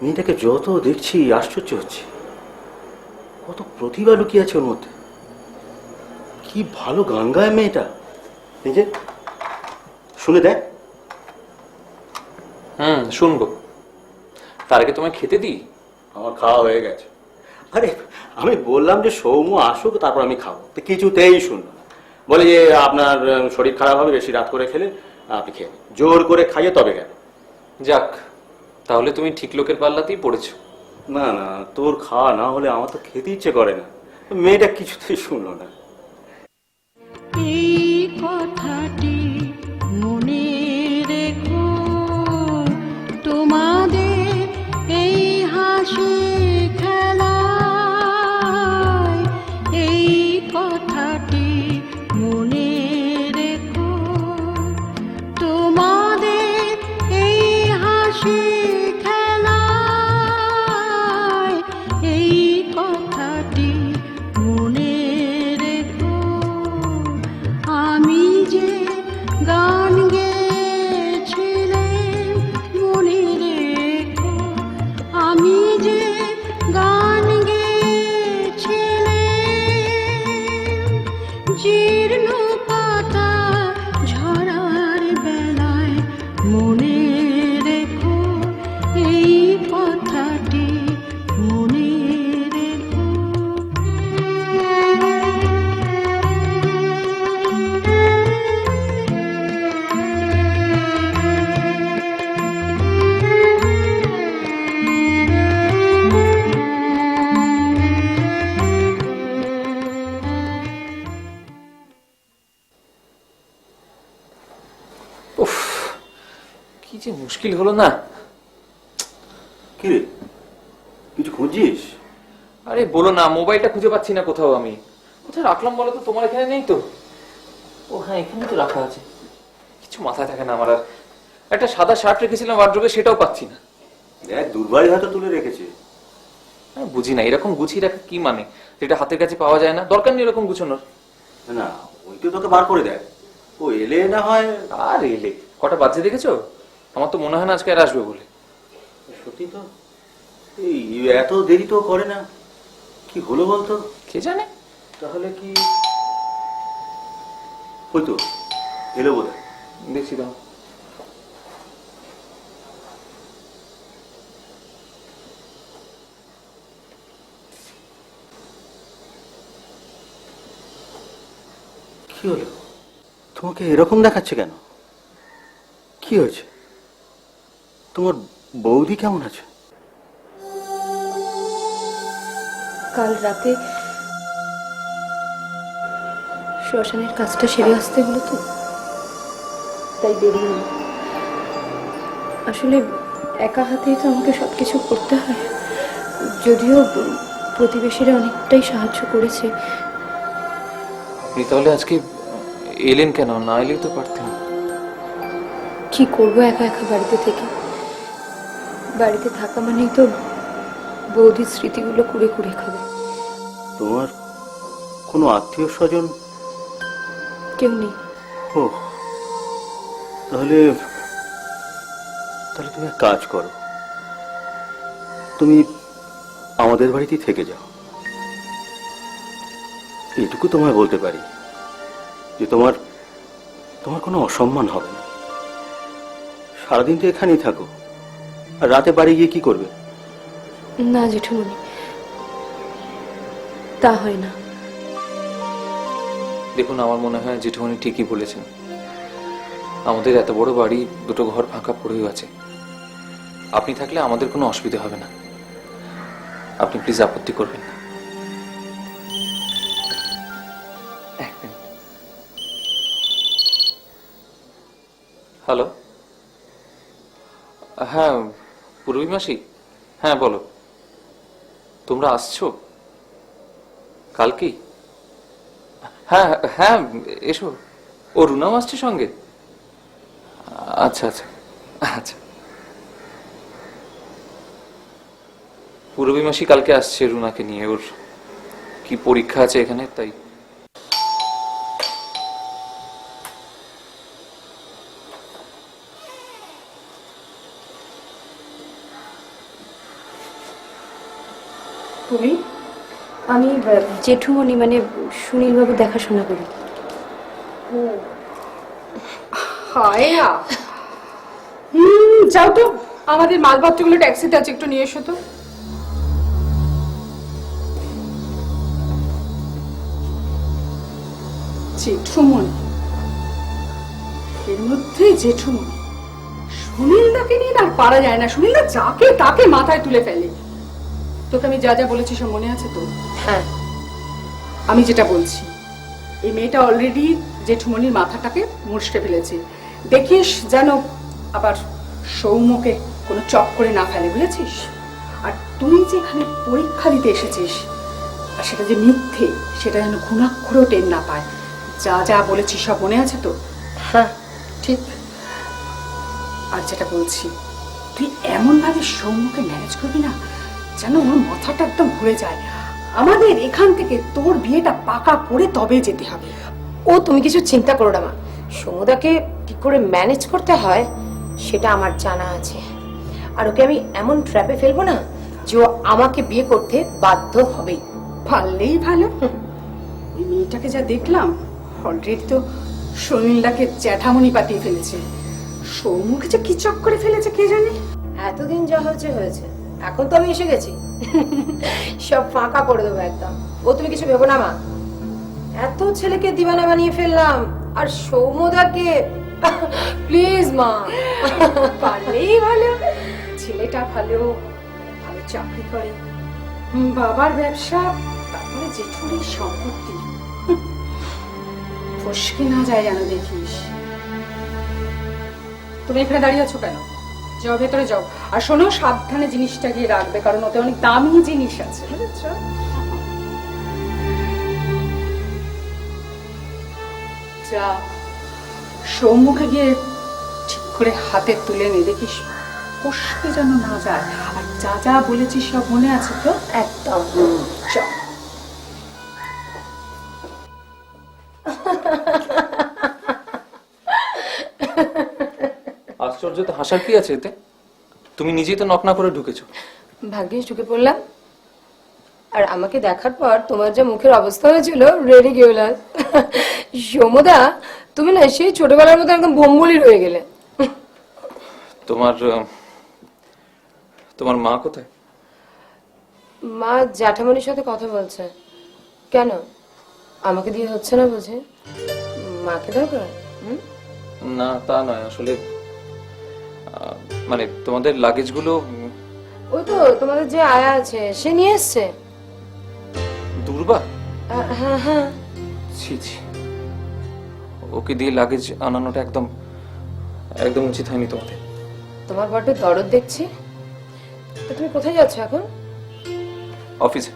মেয়েটাকে যত দেখছি আশ্চর্য হচ্ছে, কত প্রতিভা লুকিয়ে আছে ওর মধ্যে। কি ভালো গান গায় মেয়েটা, এই যে শুনে দেখ। শুনবো। তার আগে তোমায় খেতে দিই। আমার খাওয়া হয়ে গেছে। আরে আমি বললাম যে সৌম্য আসুক, তারপর আমি খাবো, তো কিছুতেই শুনলো না। বলে যে আপনার শরীর খারাপ হবে, বেশি রাত করে খেলে, আপনি খেয়ে নিন। জোর করে খাইয়ে তবে গেল। যাক, তাহলে তুমি ঠিক লোকের পাল্লাতেই পড়েছো। না না, তোর খাওয়া না হলে আমার তো খেতে ইচ্ছে করে না। মেয়েটা কিছুতেই শুনলো না। এই কথাটি মনে রেখো, তোমাদের এই হাসি খেলায় এই কথাটি মনে রেখো, তোমাদের এই হাসি খেলায় এই কথাটি মনে রেখো। আমি যে গান গেয়েছিলাম মনে রেখো, আমি যে গান গেয়েছিলাম জীর্ণ পাতা ঝরার বেলায় মনে রেখো এই কথাটি মনে রেখো। উফ, কি যে মুশকিল হলো না। কি রে, কিছু খুঁজিস? আরে বলো না, মোবাইলটা খুঁজে পাচ্ছি না কোথাও। আমি কোথায় রাখলাম বলো তো? তোমার এখানে নেই তো? ও হ্যাঁ, এখানে তো রাখা আছে। কিছু মাথায় থাকে না আমার আর। একটা সাদা শার্ট রেখেছিলাম ওয়ার্ড্রোবে, সেটাও পাচ্ছি না। দেখ, দুর্বাই হয়তো তুলে রেখেছে। আমি বুঝি না এরকম গুছিয়ে রাখা কি মানে, যেটা হাতের কাছে পাওয়া যায় না। দরকার নেই এরকম গুছানোর। না, ওই তো তোকে বার করে দেয়। ও এলে না হয়। আর এলে কটা বাজে দেখেছো? আমার তো মনে হয় না আজকে আর আসবে বলে। সত্যি তো, এই এত দেরি তো করে না। কি হলো বলতো? কে জানে। তাহলে কি ওই তো এলো বোধ হয়। দেখছি দাও। কি হলো, তোমাকে এরকম দেখাচ্ছে কেন? কি হয়েছে? তোমার বৌদি কেমন আছে? কাল রাতে শ্মশানের কাজটা সেরে আসতে হলো তো, তাই দেরি হলো। আসলে একা হাতেই তো আমাকে সবকিছু করতে হয়। যদিও প্রতিবেশীরা অনেকটাই সাহায্য করেছে। আপনি তাহলে আজকে এলেন কেন? না এলেও তো পারতেন। কি করবো একা একা বাড়িতে থেকে? বাড়িতে থাকা মানেই তো বৌদির স্মৃতিগুলো কুড়ে কুড়ে খাবে। তোমার কোনো আত্মীয় স্বজন কেউ নেই। ও, তাহলে তাহলে তুমি এক কাজ করো, তুমি আমাদের বাড়িতেই থেকে যাও। এটুকু তোমায় বলতে পারি যে তোমার তোমার কোনো অসম্মান হবে না। সারাদিন তো এখানেই থাকো, আর রাতে বাড়ি গিয়ে কি করবে? না জেঠুমনি, তা হয় না। দেখুন, আমার মনে হয় জেঠুমনি ঠিকই বলেছেন। আমাদের এত বড় বাড়ি, দুটো ঘর ফাঁকা পড়েও আছে। আপনি থাকলে আমাদের কোনো অসুবিধা হবে না। আপনি প্লিজ আপত্তি করবেন না। এক মিনিট। হ্যালো, হ্যাঁ পূর্বী মাসি, হ্যাঁ বলো। তোমরা আসছো কালকেই? হ্যাঁ হ্যাঁ এসো। ও রুনাও আসছে সঙ্গে? আচ্ছা আচ্ছা আচ্ছা। পূর্বী মাসি কালকে আসছে রুনাকে নিয়ে। ওর কি পরীক্ষা আছে এখানে, তাই। তুমি? আমি জেঠুমনি মানে সুনীলবাবু দেখাশোনা করি। হায় না। যাও তো, আমাদের মালপত্রগুলো ট্যাক্সিতে আছে, একটু নিয়ে এসো তো। জেঠুমনি, এর মধ্যে জেঠুমনি। সুনীলদাকে নিয়ে আর পারা যায় না। সুনীলদা যাকে তাকে মাথায় তুলে ফেলে। তোকে আমি যা যা বলেছি সব মনে আছে তো? হ্যাঁ, আমি যেটা বলছি, এই মেয়েটা অলরেডি জেঠুমনির মাথাটাকে মুষড়ে ফেলেছে। দেখিস যেন আবার সৌম্যকে কোনো চক করে না ফেলে, বুঝেছিস? আর তুই যেখানে পরীক্ষা দিতে এসেছিস, আর সেটা যে মিথ্যে, সেটা যেন ঘুণাক্ষরেও টের না পায়। যা যা বলেছিস সব মনে আছে তো? হ্যাঁ ঠিক। আর যেটা বলছি, তুই এমনভাবে সৌম্যকে ম্যানেজ করবি না যেন ওর মাথাটা একদম ঘুরে যায়। আমাদের এখান থেকে তোর বিয়েটা পাকা করে তবে যেতে হবে। ও তুমি কিছু চিন্তা করো না মা। সমুদাকে কি করে ম্যানেজ করতে হয় সেটা আমার জানা আছে। আর ওকে আমি এমন ট্র্যাপে ফেলবো না যে ও আমাকে বিয়ে করতে বাধ্য হবেই। পারলেই ভালো। এই মেয়েটাকে যা দেখলাম, অলরেডি তো সুনীলদাকে জ্যাঠামণি পাঠিয়ে ফেলেছে। সৌম্যকে যে কি চক করে ফেলেছে কে জানে। এতদিন যা হয়েছে হয়েছে, এখন তো আমি এসে গেছি। সব ফাঁকা করে দেবো একদম। ও তুমি কিছু ভেবো না মা। এত ছেলেকে দিওয়ানা বানিয়ে ফেললাম, আর সৌম্যদাকে প্লিজ মা। পারলেই ভালো। ছেলেটা ভালো, ভালো চাকরি করে, বাবার ব্যবসা, তারপরে জেঠুরির সম্পত্তি। ফসকে না যায় যেন দেখিস। তুমি এখানে দাঁড়িয়ে আছো কেন? যাও ভেতরে যাও। আর শোনো, সাবধানে জিনিসটা গিয়ে রাখবে, কারণ ওতে অনেক দামি জিনিস আছে, বুঝেছো? যা, সৌম্যকে গিয়ে ঠিক করে হাতে তুলে নে, দেখিস ফসকে যেন না যায়। আর যা যা বলেছিস সব মনে আছে তো? একদম। চল। আশ্চর্য, তো হাসার কি আছে এতে? তুমি নিজেই তো নক না করে ঢুকেছো। ভাগ্যিস ঢুকে পড়লাম। আর আমাকে দেখার পর তোমার যে মুখের অবস্থা হয়েছিল, রেডি গেলাস। সমুদা, তুমি না সেই ছোটবেলার মতো একদম ভম্বলি রয়ে গেলে। তোমার তোমার মা কোথায়? মা জ্যাঠামণির সাথে কথা বলছে। কেন, আমাকে দিয়ে হচ্ছে না বুঝে? মাকে দরকার? না তা নয়, আসলে মানে তোমাদের লাগেজগুলো। ওই তো তোমাদের যে আয়া আছে সে নিয়ে এসছে। দুর্বা? হ্যাঁ হ্যাঁ। ছি ছি, ওকে দিয়ে লাগেজ আনানোটা একদম একদম উচিত হয়নি তোমাদের। তোমার বড্ড দরদ দেখছি। তো তুমি কোথায় যাচ্ছ এখন? অফিসে।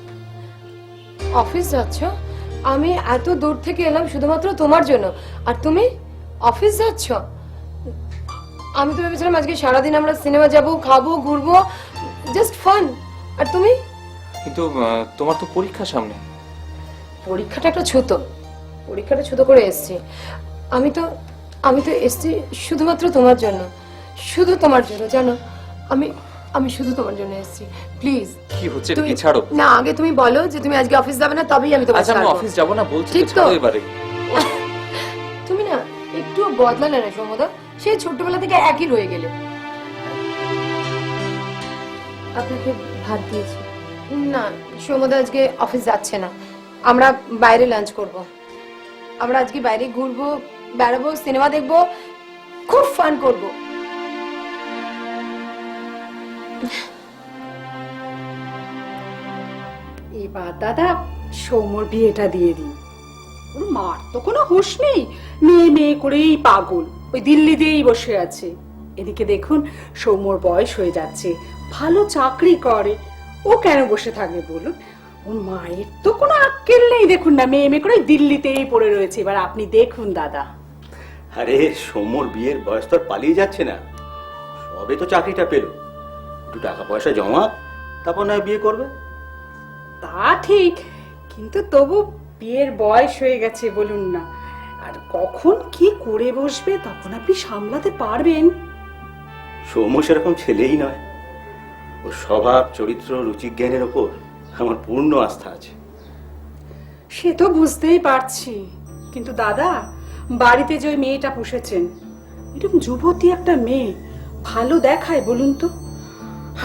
অফিস যাচ্ছ? আমি এত দূর থেকে এলাম শুধুমাত্র তোমার জন্য, আর তুমি অফিস যাচ্ছ? আমি তো ভেবেছিলাম আজকে সারাদিন আমরা সিনেমা যাব, খাবো, ঘুরবো, জাস্ট ফান। আর তুমি? কিন্তু তোমার তো পরীক্ষা সামনে। পরীক্ষাটা একটা ছুতো করে এসেছি। আমি তো এসেছি শুধুমাত্র তোমার জন্য, শুধু তোমার জন্য, জানো? আমি শুধু তোমার জন্য এসেছি, প্লিজ। কি হচ্ছে এটা কি? ছাড়ো। না, আগে তুমি বলো যে তুমি আজকে অফিস যাবে না, তবেই আমি তোমার আচ্ছা আমি ছাড়বো। অফিস যাব না বলছি ঠিক তো, তো? ছাড়ো এবারে। তুমি না একটু বদলালে না সমুদা, সেই ছোট্টবেলা থেকে একই রয়ে গেলে। আপনাকে ভাত দিয়েছি। না, সমুদা আজকে অফিস যাচ্ছে না, আমরা বাইরে লাঞ্চ করব। আমরা আজকে বাইরে ঘুরবো, বেড়াবো, সিনেমা দেখবো, খুব ফান করব। এবার দাদা সৌম্যর বিয়েটা দিয়ে দিন। ওর মার তো কোনো হুঁশ নেই, মেয়ে মেয়ে করেই পাগল, ওই দিল্লিতেই বসে আছে। এদিকে দেখুন সৌম্যর বয়স হয়ে যাচ্ছে, ভালো চাকরি করে, ও কেন বসে থাকবে বলুন? ওর মায়ের তো কোনো আক্কেল নেই, দেখুন না মেয়ে মেয়ে করে দিল্লিতেই পড়ে রয়েছে। এবার আপনি দেখুন দাদা। আরে সৌম্যর বিয়ের বয়স তো আর পালিয়ে যাচ্ছে না, সবে তো চাকরিটা পেল, একটু টাকা পয়সা জমা, তারপর নয় বিয়ে করবে। তা ঠিক, কিন্তু তবু বিয়ের বয়স হয়ে গেছে বলুন না, আর কখন কি করে বসবে তখন আপনি সামলাতে পারবেন? সৌম্য সেরকম ছেলেই নয়, ওর স্বভাব চরিত্র রুচিজ্ঞানের ওপর আমার পূর্ণ আস্থা আছে। সে তো বুঝতেই পারছি, কিন্তু দাদা বাড়িতে যে ওই মেয়েটা পুষেছেন, এরকম যুবতী একটা মেয়ে ভালো দেখায় বলুন তো?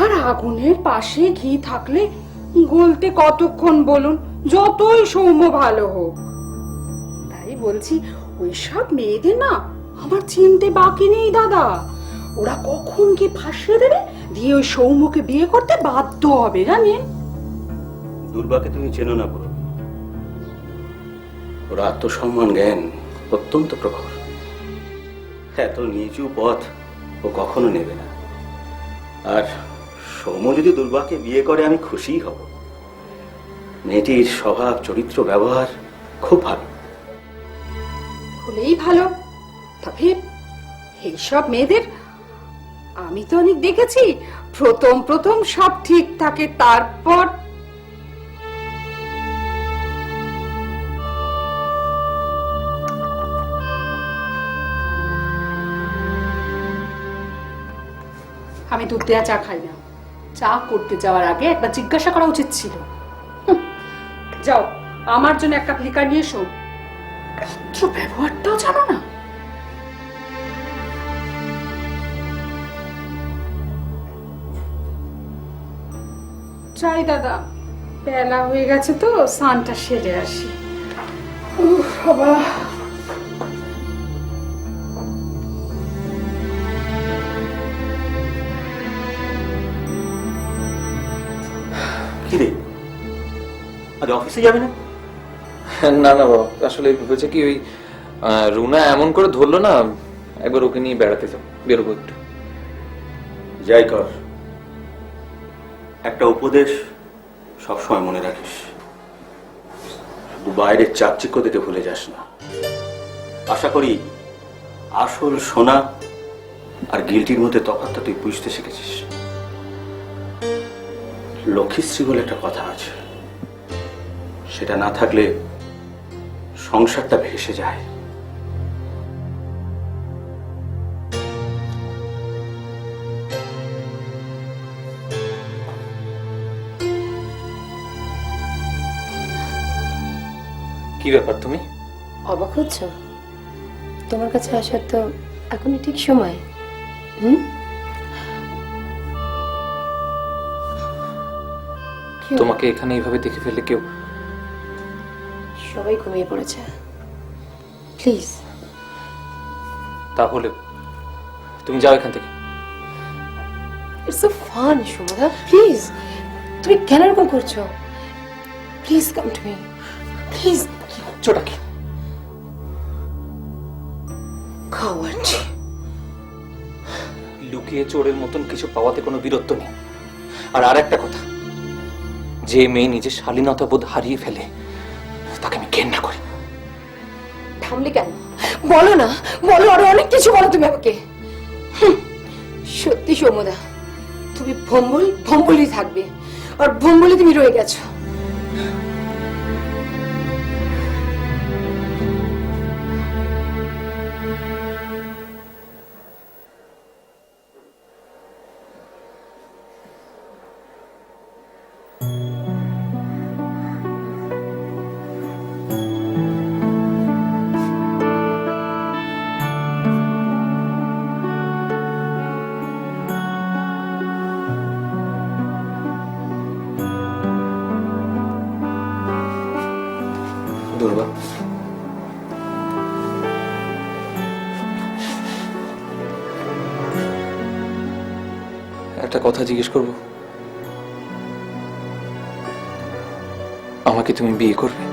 আর আগুনের পাশে ঘি থাকলে গলতে কতক্ষণ বলুন, যতই সৌম্য ভালো হোক। তাই বলছি ওইসব মেয়েদের না আমার চিনতে বাকি নেই দাদা, ওরা কখন কি ফাঁসিয়ে দেবে, দিয়ে ওই সৌম্যকে বিয়ে করতে বাধ্য হবে জানেন। দুর্বাকে তুমি চেনো না পুরো, ওর আত্মসম্মান জ্ঞান অত্যন্ত প্রখর, এত নিচু পথ ও কখনো নেবে না। আর সৌম্য যদি দুর্বাকে বিয়ে করে আমি খুশিই হব, মেয়েটির স্বভাব চরিত্র ব্যবহার খুব ভালো। হলেই ভালো। তবে এইসব মেয়েদের আমি তো অনেক দেখেছি, প্রথম প্রথম সব ঠিক থাকে, তারপর আমি দুধ দেওয়া চা খাই না, চা করতে যাওয়ার আগে একবার জিজ্ঞাসা করা উচিত ছিল। হুঁ, যাও আমার জন্য এক কাপ লিকার নিয়ে এসো। ভদ্র ব্যবহারটাও জানো না। চাই দাদা, বেলা হয়ে গেছে তো, স্নানটা সেরে আসি। উফ বাবা, কি রে, আজ অফিসে যাবে না? না না বাবা, আসলে হয়েছে কি, ওই রুনা এমন করে ধরলো না, একবার ওকে নিয়ে বেড়াতে যাও, বেরোবো একটু। যাই কর, একটা উপদেশ সবসময় মনে রাখিস, শুধু বাইরের চাকচিক্য দেখে ভুলে যাস না। আশা করি আসল সোনা আর গিল্টির মধ্যে তফাৎটা তুই বুঝতে শিখেছিস। লক্ষ্মীশ্রী বলে একটা কথা আছে, সেটা না থাকলে সংসারটা ভেসে যায়। কি ব্যাপার তুমি? অবাক হচ্ছ? তোমার কাছে আসার তো এখনই ঠিক সময়। হুম, তোমাকে এখানে এইভাবে দেখে ফেললে কেউ? সবাই ঘুমিয়ে পড়েছে, প্লিজ। তাহলে তুমি যাও এখান থেকে। ইটস সো ফান সুমদা, প্লিজ। তুমি কেন এরকম করছো? Please come to me, please. ছোটা কি খাওয়ার লুকিয়ে চোরের মতন কিছু পাওয়াতে কোনো বীরত্ব নেই। আর আরেকটা কথা, যে মেয়ে নিজের শালীনতা বোধ হারিয়ে ফেলে তাকে আমি ঘেন্না করি। থামলে কেন? বলো না, বলো, আরো অনেক কিছু বলো তুমি আমাকে। সত্যি সমদা, তুমি ভম্বলি থাকবে, আর ভম্বলি তুমি রয়ে গেছো। দুর্বা, একটা কথা জিজ্ঞেস করব? আমাকে তুমি বিয়ে করবে?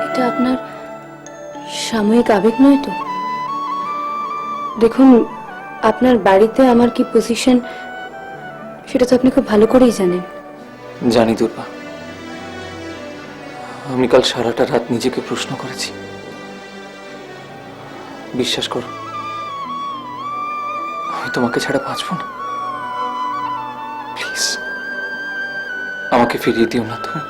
এটা আপনার সাময়িক আবেগ নয় তো? দেখুন, আপনার বাড়িতে আমার কি পজিশন সেটা তো আপনি খুব ভালো করেই জানেন। জানি দুর্বা, আমি কাল সারাটা রাত নিজেকে প্রশ্ন করেছি। বিশ্বাস করো, আমি তোমাকে ছাড়া বাঁচব না। প্লিজ আমাকে ফিরিয়ে দিও না তুমি।